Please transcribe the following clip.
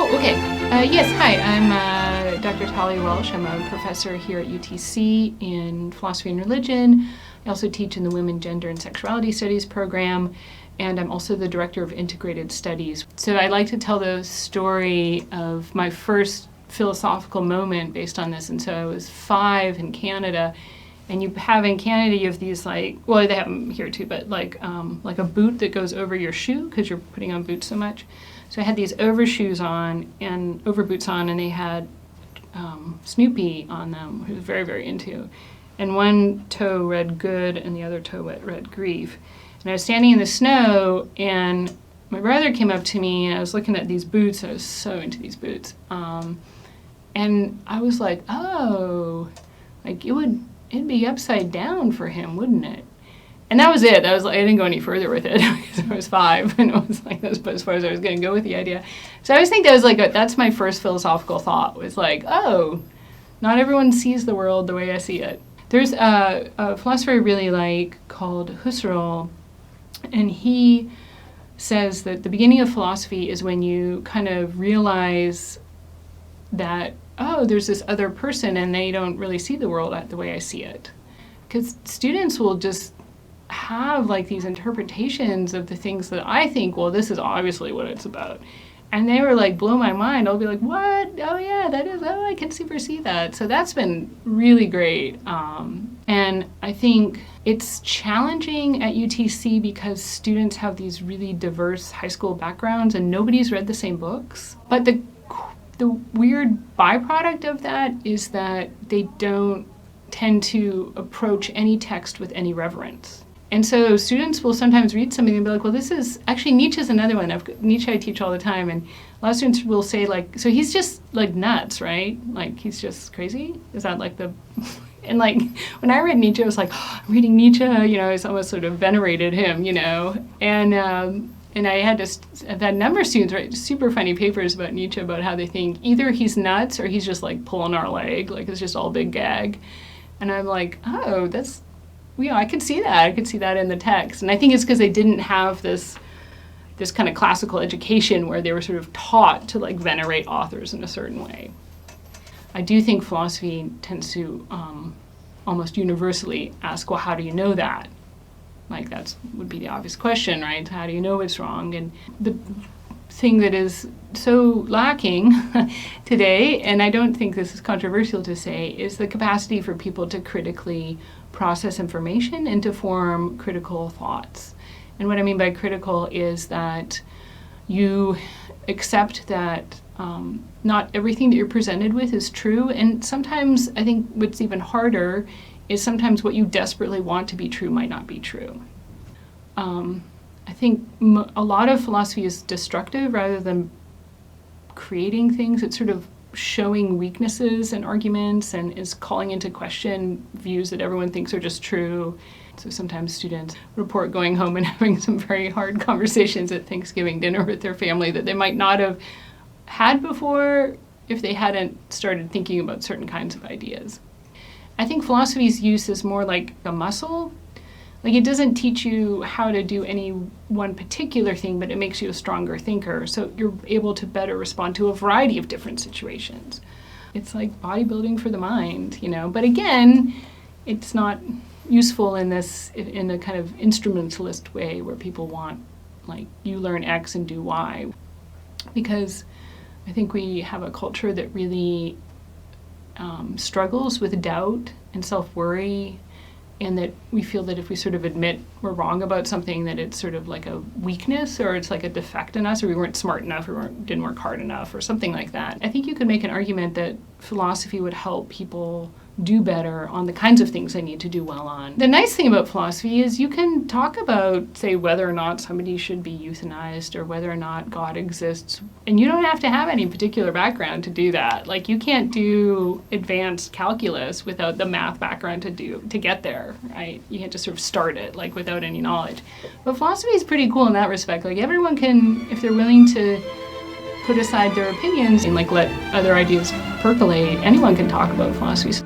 Okay. Yes, hi. I'm Dr. Talia Welsh. I'm a professor here at UTC in philosophy and religion. I also teach in the Women, Gender, and Sexuality Studies program, and I'm also the director of integrated studies. So I like to tell the story of my first philosophical moment based on this. And so I was 5 in Canada, and you have in Canada, you have these they have them here too, but like a boot that goes over your shoe because you're putting on boots so much. So I had these overboots on, and they had Snoopy on them, who I was very, very into. And one toe read good, and the other toe read grief. And I was standing in the snow, and my brother came up to me, and I was looking at these boots. I was so into these boots. And I was like, oh, like it'd be upside down for him, wouldn't it? And that was it. I didn't go any further with it because I was 5, and it was like that's as far as I was going to go with the idea. So I always think that was that's my first philosophical thought, was like, oh, not everyone sees the world the way I see it. There's a philosopher I really like called Husserl, and he says that the beginning of philosophy is when you kind of realize that, oh, there's this other person and they don't really see the world the way I see it. Because students will just have these interpretations of the things that I think, well, this is obviously what it's about. And they were blow my mind. I'll be like, what? Oh yeah, I can foresee that. So that's been really great. And I think it's challenging at UTC because students have these really diverse high school backgrounds and nobody's read the same books. But the weird byproduct of that is that they don't tend to approach any text with any reverence. And so students will sometimes read something and be like, well, this is, actually Nietzsche's another one. Nietzsche I teach all the time, and a lot of students will say so he's just nuts, right? He's just crazy? Is that and when I read Nietzsche, I was like, oh, I'm reading Nietzsche, I almost sort of venerated him, And I had I've had a number of students write super funny papers about Nietzsche about how they think either he's nuts or he's just pulling our leg, it's just all big gag. And I'm like, oh, that's, I could see that. I could see that in the text. And I think it's because they didn't have this kind of classical education where they were sort of taught to venerate authors in a certain way. I do think philosophy tends to almost universally ask, well, how do you know that? That would be the obvious question, right? How do you know it's wrong? And the thing that is so lacking today, and I don't think this is controversial to say, is the capacity for people to critically process information and to form critical thoughts. And what I mean by critical is that you accept that not everything that you're presented with is true, and sometimes I think what's even harder is sometimes what you desperately want to be true might not be true. I think a lot of philosophy is destructive rather than creating things. It's sort of showing weaknesses in arguments and is calling into question views that everyone thinks are just true. So sometimes students report going home and having some very hard conversations at Thanksgiving dinner with their family that they might not have had before if they hadn't started thinking about certain kinds of ideas. I think philosophy's use is more like a muscle. It doesn't teach you how to do any one particular thing, but it makes you a stronger thinker. So you're able to better respond to a variety of different situations. It's like bodybuilding for the mind, But again, it's not useful in a kind of instrumentalist way where people want, you learn X and do Y. Because I think we have a culture that really struggles with doubt and self-worry, and that we feel that if we sort of admit we're wrong about something, that it's sort of like a weakness, or it's like a defect in us, or we weren't smart enough, or didn't work hard enough, or something like that. I think you could make an argument that philosophy would help people do better on the kinds of things they need to do well on. The nice thing about philosophy is you can talk about, say, whether or not somebody should be euthanized or whether or not God exists, and you don't have to have any particular background to do that. You can't do advanced calculus without the math background to get there, right? You can't just sort of start it without any knowledge. But philosophy is pretty cool in that respect. Everyone can, if they're willing to put aside their opinions and let other ideas percolate, anyone can talk about philosophy.